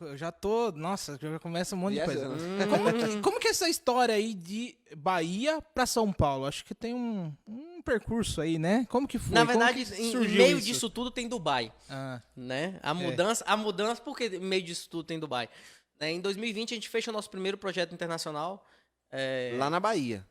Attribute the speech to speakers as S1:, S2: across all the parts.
S1: Eu já tô... Nossa, já começa um monte de coisa.
S2: Viajando.
S1: Como que é essa história aí de Bahia pra São Paulo? Acho que tem um percurso aí, né? Como que foi?
S3: Na
S1: Como
S3: verdade,
S1: que
S3: em
S1: surgiu
S3: meio
S1: isso?
S3: disso tudo tem Dubai,
S1: Ah,
S3: né? A mudança, por que em meio disso tudo tem Dubai? Em 2020 a gente fechou o nosso primeiro projeto internacional.
S2: Lá na Bahia.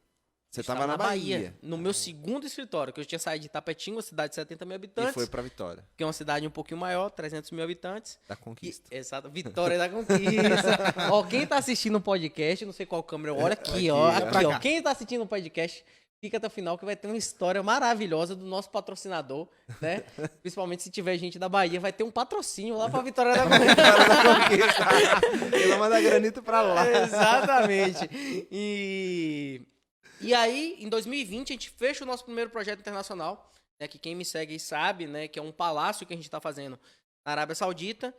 S2: Você tava na Bahia.
S3: No meu segundo escritório, que eu tinha saído de Tapetinga, uma cidade de 70 mil
S2: E
S3: habitantes,
S2: foi pra Vitória.
S3: que é uma cidade um pouquinho maior, 300 mil habitantes.
S2: Da Conquista.
S3: Exato, Vitória da Conquista. Ó, quem tá assistindo o podcast, não sei qual câmera, olha aqui, ó. Aqui, ó. Quem tá assistindo o podcast, fica até o final que vai ter uma história maravilhosa do nosso patrocinador, né? Principalmente se tiver gente da Bahia, vai ter um patrocínio lá pra Vitória da Conquista.
S2: Ela manda granito pra lá.
S3: Exatamente. E aí, em 2020, a gente fecha o nosso primeiro projeto internacional, né, que quem me segue aí sabe, né, que é um palácio que a gente está fazendo na Arábia Saudita.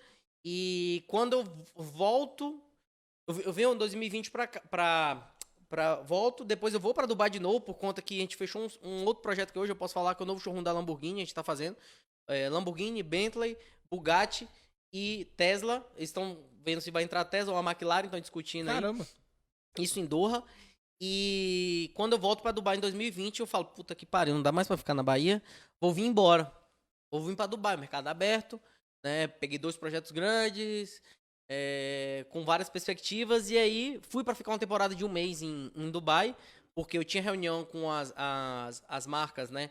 S3: E quando eu volto, eu venho em 2020 volto, depois eu vou para Dubai de novo, por conta que a gente fechou um outro projeto que hoje eu posso falar, que é o novo showroom da Lamborghini, a gente está fazendo. Lamborghini, Bentley, Bugatti e Tesla. Eles estão vendo se vai entrar a Tesla ou a McLaren, estão discutindo
S1: caramba.
S3: aí. Isso em Doha. E quando eu volto pra Dubai em 2020, eu falo, puta que pariu, não dá mais pra ficar na Bahia, vou vir embora. Vou vir pra Dubai, mercado aberto, né? Peguei 2 projetos grandes, com várias perspectivas, e aí fui pra ficar uma temporada de 1 mês em Dubai, porque eu tinha reunião com as marcas, né?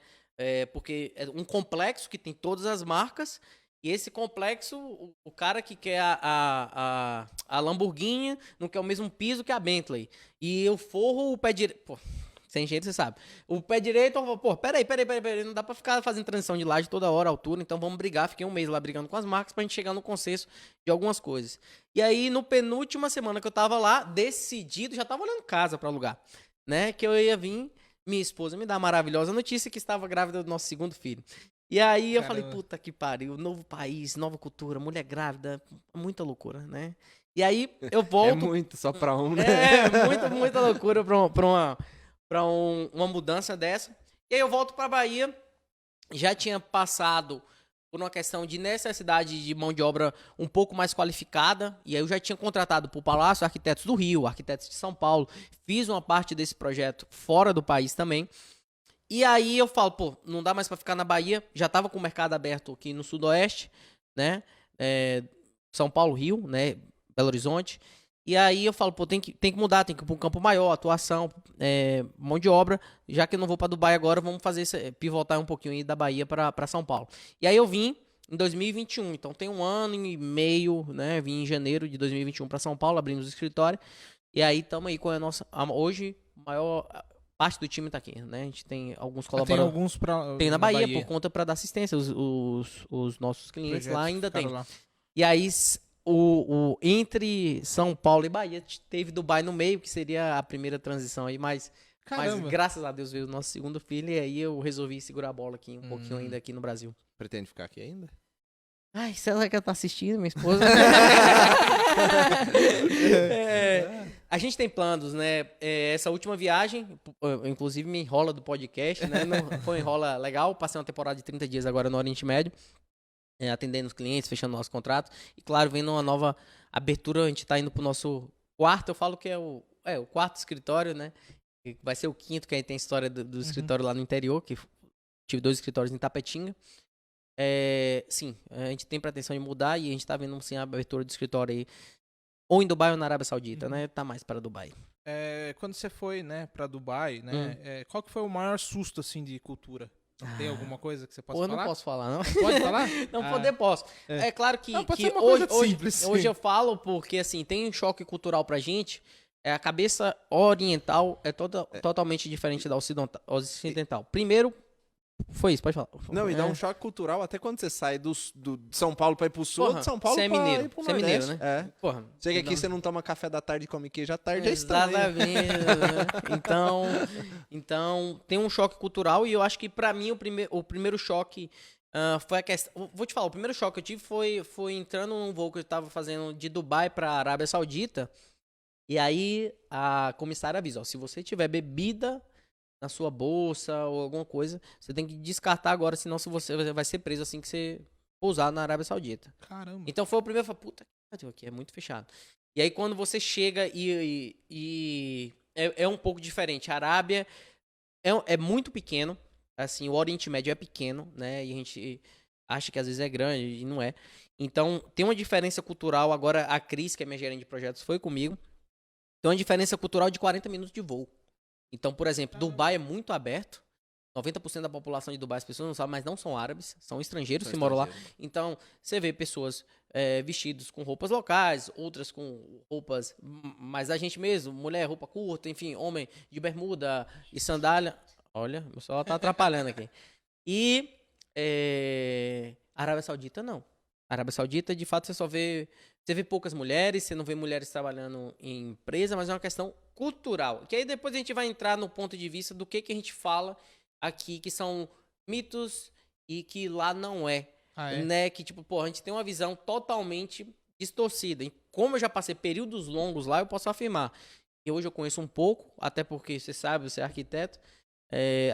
S3: Porque é um complexo que tem todas as marcas. E esse complexo, o cara que quer a Lamborghini não quer o mesmo piso que a Bentley. E eu forro o pé direito. Pô, sem jeito, você sabe. O pé direito, eu falo, pô, peraí. Não dá pra ficar fazendo transição de laje toda hora, altura. Então vamos brigar. Fiquei 1 mês lá brigando com as marcas pra gente chegar no consenso de algumas coisas. E aí, no penúltima semana que eu tava lá, decidido, já tava olhando casa pra alugar, né? Que eu ia vir, minha esposa me dá a maravilhosa notícia que estava grávida do nosso segundo filho. E aí eu falei, puta que pariu, novo país, nova cultura, mulher grávida, muita loucura, né? E aí eu volto...
S2: É muito, só pra um, né?
S3: Muita loucura pra uma mudança dessa. E aí eu volto pra Bahia, já tinha passado por uma questão de necessidade de mão de obra um pouco mais qualificada, e aí eu já tinha contratado pro Palácio Arquitetos do Rio, Arquitetos de São Paulo, fiz uma parte desse projeto fora do país também. E aí eu falo, pô, não dá mais pra ficar na Bahia. Já tava com o mercado aberto aqui no Sudoeste, né? São Paulo, Rio, né? Belo Horizonte. E aí eu falo, pô, tem que mudar, tem que ir pra um campo maior, atuação, mão de obra. Já que eu não vou pra Dubai agora, vamos pivotar um pouquinho aí da Bahia pra São Paulo. E aí eu vim em 2021, então tem 1 ano e meio, né? Vim em janeiro de 2021 pra São Paulo, abrimos o escritório. E aí estamos aí com a nossa... Hoje, maior... Parte do time tá aqui, né? A gente tem alguns colaboradores.
S1: Tem alguns
S3: Tem na Bahia, por conta para dar assistência. Os nossos clientes
S1: projetos
S3: lá ainda tem.
S1: lá.
S3: E aí, entre São Paulo e Bahia, teve Dubai no meio, que seria a primeira transição aí, mas graças a Deus veio o nosso segundo filho, e aí eu resolvi segurar a bola aqui um pouquinho ainda aqui no Brasil.
S2: Pretende ficar aqui ainda?
S3: Ai, será que ela tá assistindo, minha esposa? A gente tem planos, né? Essa última viagem, inclusive me enrola do podcast, né? Não, foi enrola legal. Passei uma temporada de 30 dias agora no Oriente Médio, atendendo os clientes, fechando nosso contrato. E claro, vendo uma nova abertura, a gente tá indo pro nosso quarto. Eu falo que é o quarto escritório, né? Vai ser o 5º, que aí tem a história do escritório lá no interior, que tive 2 escritórios em Tapetinga. Sim, a gente tem pretensão de mudar e a gente tá vendo sim, a abertura do escritório aí, ou em Dubai ou na Arábia Saudita, né? Tá mais para Dubai.
S1: Quando você foi, né, pra Dubai, né? Qual que foi o maior susto, assim, de cultura? Tem alguma coisa que você possa falar?
S3: Eu não posso falar, não.
S1: Pode falar?
S3: Posso. É claro que,
S1: pode
S3: que
S1: ser uma coisa
S3: hoje,
S1: simples,
S3: hoje
S1: sim.
S3: eu falo porque, assim, tem um choque cultural pra gente. A cabeça oriental é totalmente diferente da ocidental. Primeiro, foi isso, pode falar.
S2: Não, e dá um choque cultural até quando você sai de São Paulo pra ir pro sul, ou de São Paulo
S3: você é
S2: pra
S3: mineiro,
S2: ir pro
S3: você é mineiro,
S2: Nordeste.
S3: né? Porra,
S2: Chega aqui, você não toma café da tarde e come queijo à tarde, é estranho.
S3: Exatamente. Então, tem um choque cultural e eu acho que pra mim o primeiro choque foi a questão... Vou te falar, o primeiro choque que eu tive foi entrando num voo que eu tava fazendo de Dubai pra Arábia Saudita, e aí a comissária avisa, ó, se você tiver bebida na sua bolsa ou alguma coisa, você tem que descartar agora, senão você vai ser preso assim que você pousar na Arábia Saudita.
S1: Caramba.
S3: Então foi o primeiro, eu falei, puta que pariu, aqui é muito fechado. E aí quando você chega é um pouco diferente. A Arábia é muito pequeno, assim, o Oriente Médio é pequeno, né? E a gente acha que às vezes é grande e não é. Então tem uma diferença cultural. Agora a Cris, que é minha gerente de projetos, foi comigo. Tem uma diferença cultural de 40 minutos de voo. Então, por exemplo, Dubai é muito aberto. 90% da população de Dubai, as pessoas não sabem, mas não são árabes, são estrangeiros que moram lá. Então, você vê pessoas vestidas com roupas locais, outras com roupas, mas a gente mesmo, mulher, roupa curta, enfim, homem de bermuda e sandália. Olha, meu celular tá atrapalhando aqui. E Arábia Saudita, não. Arábia Saudita, de fato, você vê poucas mulheres, você não vê mulheres trabalhando em empresa, mas é uma questão cultural. Que aí depois a gente vai entrar no ponto de vista do que a gente fala aqui, que são mitos e que lá não é. Né? Que, tipo, pô, a gente tem uma visão totalmente distorcida. E como eu já passei períodos longos lá, eu posso afirmar. E hoje eu conheço um pouco, até porque você sabe, você é arquiteto.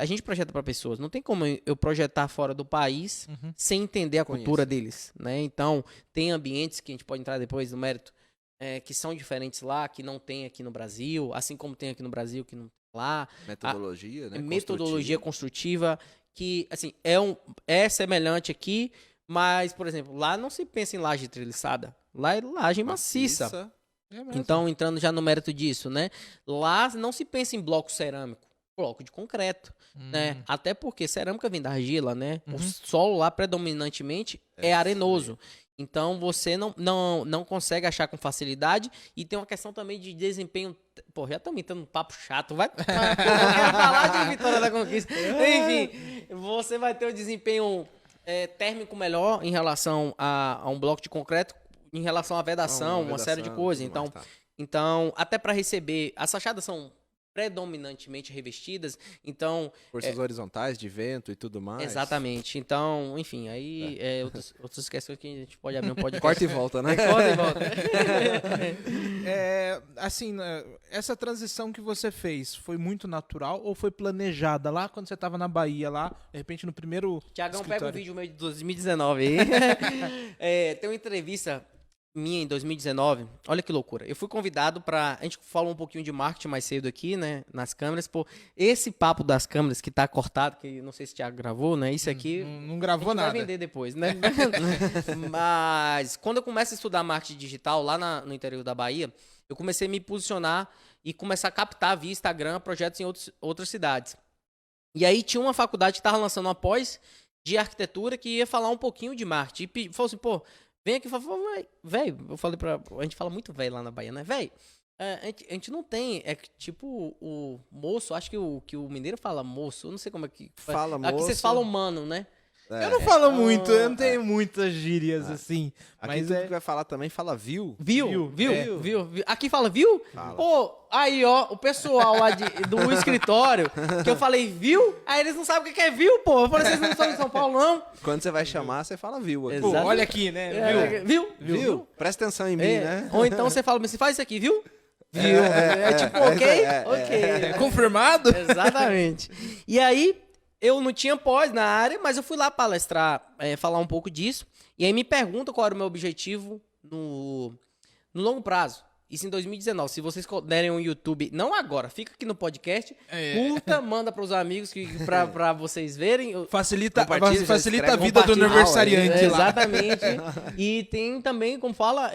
S3: A gente projeta para pessoas. Não tem como eu projetar fora do país sem entender a cultura deles, né? Então, tem ambientes que a gente pode entrar depois no mérito, que são diferentes lá, que não tem aqui no Brasil, assim como tem aqui no Brasil, que não tem lá.
S2: Metodologia, né?
S3: Metodologia construtiva, que, assim, é semelhante aqui, mas, por exemplo, lá não se pensa em laje treliçada. Lá é laje maciça. Então, entrando já no mérito disso, né? Lá não se pensa em bloco cerâmico. Bloco de concreto, né? Até porque cerâmica vem da argila, né? O solo lá predominantemente é arenoso. Então você não consegue achar com facilidade. E tem uma questão também de desempenho. Pô, já estamos entrando num papo chato. Eu quero falar de Vitória da Conquista. Enfim, você vai ter um desempenho térmico melhor em relação a um bloco de concreto, em relação à vedação, uma série de coisas. Então, até para receber, as fachadas são predominantemente revestidas, então...
S2: Forças horizontais, de vento e tudo mais.
S3: Exatamente. Então, enfim, aí outras questões que a gente pode abrir um podcast.
S2: Corta e volta, né?
S3: Corta e volta.
S1: Assim, essa transição que você fez foi muito natural ou foi planejada lá quando você estava na Bahia, lá, de repente no primeiro
S3: Tiagão, pega um vídeo meu de 2019 aí. Tem uma entrevista minha em 2019, olha que loucura. Eu fui convidado a gente falou um pouquinho de marketing mais cedo aqui, né, nas câmeras. Pô, esse papo das câmeras que tá cortado, que não sei se o Thiago gravou, né, isso aqui...
S1: Não gravou nada.
S3: Vai vender depois, né? Mas quando eu começo a estudar marketing digital lá no interior da Bahia, eu comecei a me posicionar e começar a captar via Instagram projetos em outras cidades. E aí tinha uma faculdade que estava lançando uma pós de arquitetura que ia falar um pouquinho de marketing. E falou assim, pô, vem aqui e falou, velho, eu falei a gente fala muito velho lá na Bahia, né? Velho, a gente não tem, tipo o moço, acho que o mineiro fala moço, eu não sei como é que...
S2: Fala moço.
S3: Aqui vocês falam mano, né?
S1: Eu não falo muito, eu não tenho muitas gírias assim.
S2: Aqui
S1: Mas
S2: tudo que vai falar também fala viu.
S3: Viu. Aqui fala viu?
S2: Fala.
S3: Pô, aí ó, o pessoal lá do escritório, que eu falei viu, aí eles não sabem o que é viu, pô. Eu falei, vocês não são de São Paulo, não?
S2: Quando você vai chamar, você fala viu. Aqui.
S1: Pô, olha aqui, né?
S3: Viu?
S2: Presta atenção em mim, né?
S3: Ou então você fala, você faz isso aqui, viu? Viu? Tipo, ok? Ok.
S1: Confirmado?
S3: Exatamente. E aí, eu não tinha pós na área, mas eu fui lá palestrar, falar um pouco disso. E aí me pergunta qual era o meu objetivo no longo prazo. Isso em 2019. Se vocês derem um YouTube, não agora, fica aqui no podcast, curta, manda para os amigos para vocês verem.
S1: Facilita a vida do aniversariante lá.
S3: Exatamente. E tem também, como fala,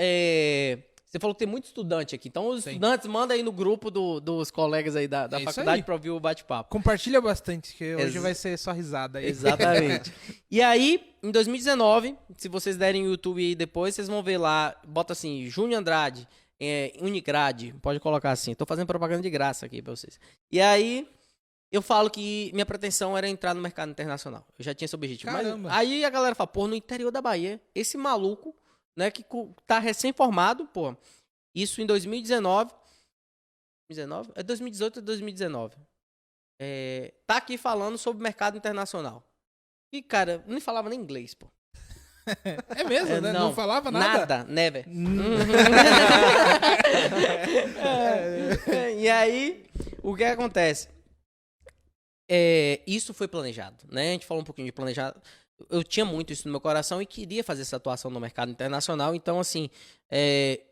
S3: você falou que tem muito estudante aqui. Então, os estudantes, manda aí no grupo dos colegas aí da faculdade para ouvir o bate-papo.
S1: Compartilha bastante, que hoje vai ser só risada aí.
S3: Exatamente. E aí, em 2019, se vocês derem o YouTube aí depois, vocês vão ver lá, bota assim, Júnior Andrade, Unigrade, pode colocar assim. Tô fazendo propaganda de graça aqui para vocês. E aí, eu falo que minha pretensão era entrar no mercado internacional. Eu já tinha esse objetivo.
S1: Caramba.
S3: Mas aí a galera fala, pô, no interior da Bahia, esse maluco, né, que tá recém-formado, pô, isso em 2019, 2019? É 2018 ou 2019, tá aqui falando sobre mercado internacional. E, cara, não falava nem inglês, pô.
S1: É mesmo, né? Não falava nada?
S3: Nada, never. E aí, o que acontece? Isso foi planejado, né? A gente falou um pouquinho de eu tinha muito isso no meu coração e queria fazer essa atuação no mercado internacional. Então, assim,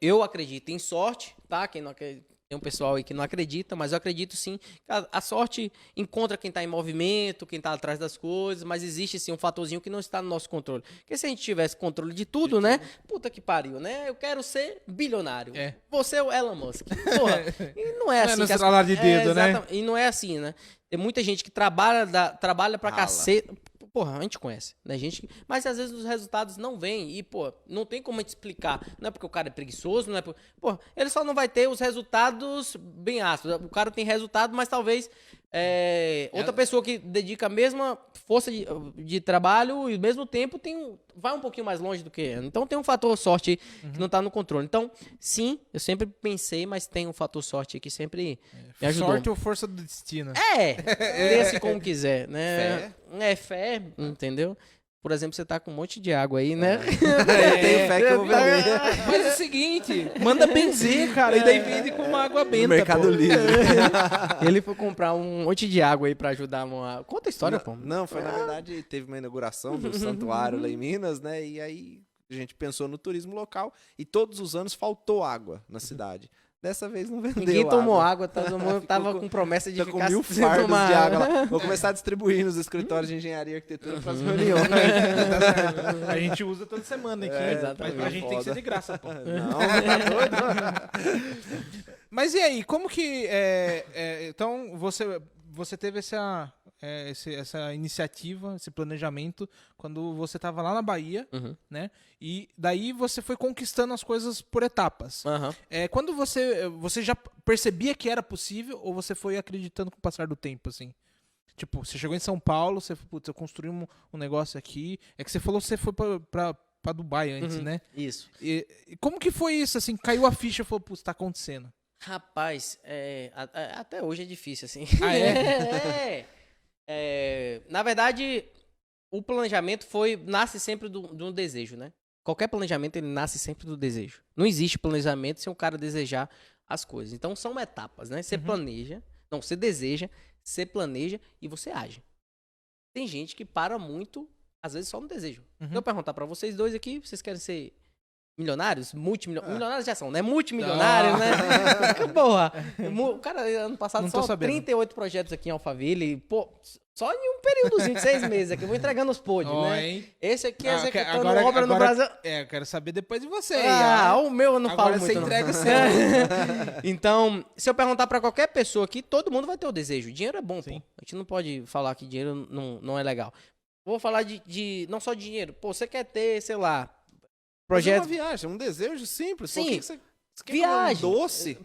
S3: eu acredito em sorte, tá? Quem não acredita, tem um pessoal aí que não acredita, mas eu acredito sim que a sorte encontra quem está em movimento, quem está atrás das coisas, mas existe sim um fatorzinho que não está no nosso controle. Porque se a gente tivesse controle de tudo, né? Puta que pariu, né? Eu quero ser bilionário. Você é o Elon Musk. Porra, e não é assim.
S1: Não é no estralar de dedo, né?
S3: E não é assim, né? Tem muita gente que trabalha pra cacete. Porra, a gente conhece, né, gente? Mas às vezes os resultados não vêm e, pô, não tem como a gente explicar. Não é porque o cara é preguiçoso, não é porque... Pô, ele só não vai ter os resultados bem ácidos. O cara tem resultado, mas talvez outra pessoa que dedica a mesma força de trabalho e ao mesmo tempo vai um pouquinho mais longe do que... Então tem um fator sorte que não tá no controle. Então, sim, eu sempre pensei, mas tem um fator sorte que sempre me ajudou.
S1: Sorte ou força do destino.
S3: Desse como quiser, né? Fé, entendeu? Por exemplo, você tá com um monte de água aí, né?
S2: Eu tenho fé que eu vou beber.
S1: Mas é o seguinte, manda benzer, cara, e daí vende com uma água benta,
S2: No Mercado Livre.
S3: Ele foi comprar um monte de água aí pra ajudar uma... Conta a história, pô.
S2: Não, foi na verdade, teve uma inauguração do santuário lá em Minas, né? E aí a gente pensou no turismo local e todos os anos faltou água na cidade. Dessa vez não vendeu.
S3: Ninguém tomou água, todo mundo tava com promessa de ficar
S2: com 1000
S3: sem
S2: fardos
S3: tomar
S2: de água lá. Vou começar a distribuir nos escritórios de engenharia e arquitetura para as reuniões.
S1: A gente usa toda semana aqui,
S3: exatamente.
S1: mas a gente tem que ser de graça, pô.
S2: Não, tá doido?
S1: Mas e aí, como que... então, você teve essa iniciativa, esse planejamento, quando você estava lá na Bahia, né? E daí você foi conquistando as coisas por etapas. Quando você já percebia que era possível ou você foi acreditando com o passar do tempo, assim? Tipo, você chegou em São Paulo, você eu construí um negócio aqui. É que você falou que você foi pra Dubai antes, né?
S3: Isso.
S1: E como que foi isso, assim? Caiu a ficha e falou, putz, tá acontecendo.
S3: Rapaz, até hoje é difícil, assim.
S1: Ah, é?
S3: Na verdade, o planejamento nasce sempre de um desejo, né? Qualquer planejamento, ele nasce sempre do desejo. Não existe planejamento sem o cara desejar as coisas. Então, são etapas, né? Você planeja, não, você deseja, você planeja e você age. Tem gente que para muito, às vezes, só no desejo. Eu perguntar pra vocês dois aqui, vocês querem ser milionários? Milionários já são, né? Multimilionários, né? Porra, o cara, ano passado, só 38 projetos aqui em Alphaville. Pô, só em um períodozinho de 6 meses aqui. Eu vou entregando os pódios, né?
S1: Hein?
S3: Esse aqui é executando obra no Brasil.
S1: Eu quero saber depois de você.
S3: O meu eu não falo muito,
S1: você entrega o seu.
S3: Então, se eu perguntar pra qualquer pessoa aqui, todo mundo vai ter o desejo. Dinheiro é bom, pô. A gente não pode falar que dinheiro não é legal. Vou falar de não só de dinheiro. Pô, você quer ter, sei lá, projeto...
S2: Mas é uma viagem, um desejo simples.
S3: Sim,
S2: por que você quer
S3: viagem.
S2: comer um doce?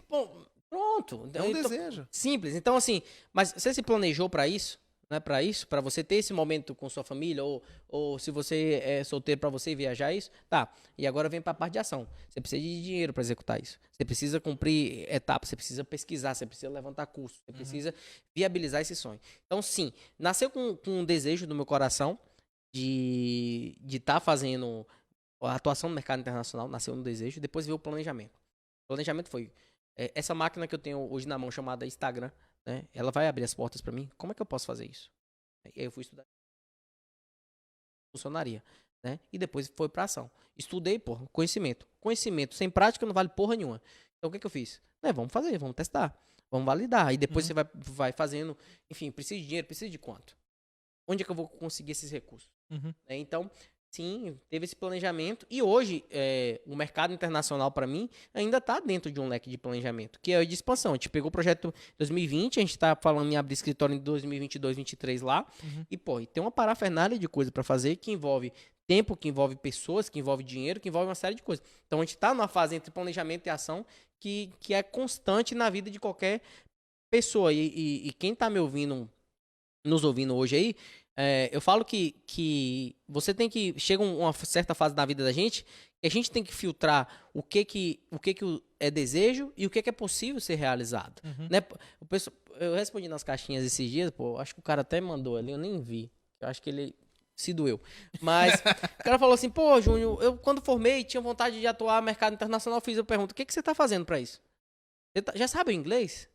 S3: Pronto.
S2: É um desejo.
S3: Simples. Então, assim, mas você se planejou pra isso? Né, para você ter esse momento com sua família, ou se você é solteiro, para você viajar isso, tá. E agora vem para a parte de ação. Você precisa de dinheiro para executar isso. Você precisa cumprir etapas, você precisa pesquisar, você precisa levantar custos, você precisa viabilizar esse sonho. Então, sim, nasceu com um desejo do meu coração de estar fazendo a atuação no mercado internacional, nasceu no desejo, depois veio o planejamento. O planejamento foi essa máquina que eu tenho hoje na mão, chamada Instagram, né? Ela vai abrir as portas para mim. Como é que eu posso fazer isso? E aí eu fui estudar funcionaria, né? E depois foi para ação. Estudei, porra, conhecimento. Conhecimento sem prática não vale porra nenhuma. Então o que eu fiz? Vamos fazer, vamos testar, vamos validar. E depois você vai fazendo. Enfim, precisa de dinheiro, precisa de quanto? Onde é que eu vou conseguir esses recursos? Então, sim, teve esse planejamento. E hoje, o mercado internacional, para mim, ainda está dentro de um leque de planejamento, que é de expansão. A gente pegou o projeto em 2020, a gente está falando em abrir escritório em 2022, 2023 lá. E, pô, tem uma parafernália de coisa para fazer que envolve tempo, que envolve pessoas, que envolve dinheiro, que envolve uma série de coisas. Então, a gente está numa fase entre planejamento e ação que é constante na vida de qualquer pessoa. E quem está nos ouvindo hoje aí, eu falo que você tem que... Chega uma certa fase da vida da gente que a gente tem que filtrar o que é desejo e o que é possível ser realizado. Né? Eu respondi nas caixinhas esses dias, pô, acho que o cara até mandou ali, eu nem vi. Eu acho que ele se doeu. Mas o cara falou assim, pô, Júnior, eu quando formei tinha vontade de atuar no mercado internacional, eu pergunto, o que você tá fazendo para isso? Você já sabe o inglês?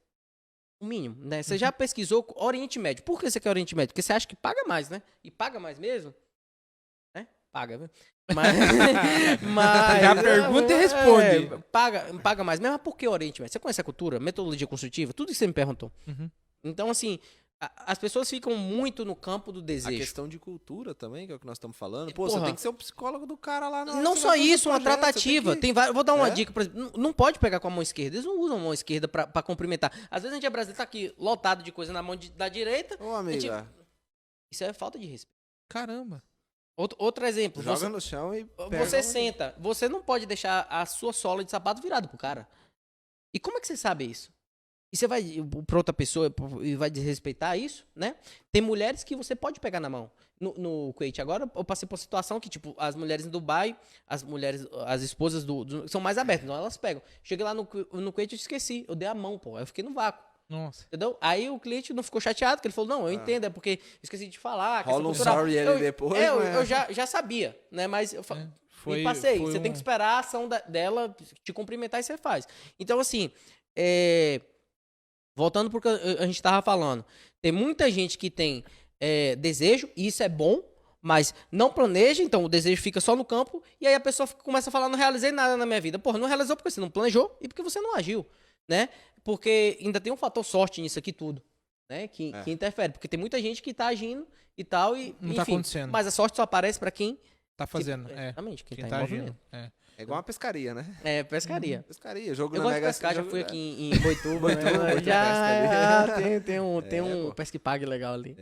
S3: O mínimo, né? Você já pesquisou Oriente Médio. Por que você quer Oriente Médio? Porque você acha que paga mais, né? E paga mais mesmo? Paga, viu? Mas
S1: Já pergunta e responde.
S3: Paga mais. Mas por que Oriente Médio? Você conhece a cultura, metodologia construtiva? Tudo isso você me perguntou. Então, assim, as pessoas ficam muito no campo do desejo.
S2: A questão de cultura também, que é o que nós estamos falando. Pô, você tem que ser o psicólogo do cara lá.
S3: Não só isso, uma tratativa. Vou dar uma dica, por exemplo. Não pode pegar com a mão esquerda. Eles não usam a mão esquerda pra cumprimentar. Às vezes a gente é brasileiro, tá aqui lotado de coisa na mão da direita.
S2: Ô, amiga.
S3: Isso é falta de respeito.
S1: Caramba.
S3: Outro exemplo.
S2: Joga no chão e pega.
S3: Você senta. Você não pode deixar a sua sola de sapato virada pro cara. E como é que você sabe isso? E você vai pra outra pessoa e vai desrespeitar isso, né? Tem mulheres que você pode pegar na mão. No Kuwait agora, eu passei por uma situação que, tipo, as mulheres em Dubai, as esposas são mais abertas, então elas pegam. Cheguei lá no Kuwait e esqueci. Eu dei a mão, pô. Aí eu fiquei no vácuo.
S1: Nossa.
S3: Entendeu? Aí o cliente não ficou chateado, porque ele falou, não, eu entendo, é porque esqueci de falar.
S2: Rola um sorry ele depois.
S3: Eu já sabia, né? Mas eu me passei. Você tem que esperar a ação dela te cumprimentar e você faz. Então, assim, voltando porque a gente tava falando, tem muita gente que tem desejo, e isso é bom, mas não planeja, então o desejo fica só no campo, e aí a pessoa começa a falar, não realizei nada na minha vida. Porra, não realizou porque você não planejou e porque você não agiu, né? Porque ainda tem um fator sorte nisso aqui tudo, né? Que interfere, porque tem muita gente que tá agindo e tal, e
S1: não
S3: enfim,
S1: tá acontecendo.
S3: Mas a sorte só aparece pra quem
S1: tá fazendo.
S3: Exatamente, quem tá
S1: agindo.
S3: movimento.
S2: É igual uma pescaria, né?
S3: É, pescaria.
S2: Pescaria, jogo
S3: Eu
S2: na
S3: gosto de
S2: Mega
S3: pescar, já
S2: jogo,
S3: fui aqui em Boituva.
S2: Boituva,
S3: Já tem um
S2: pô.
S3: pesca e pague legal ali.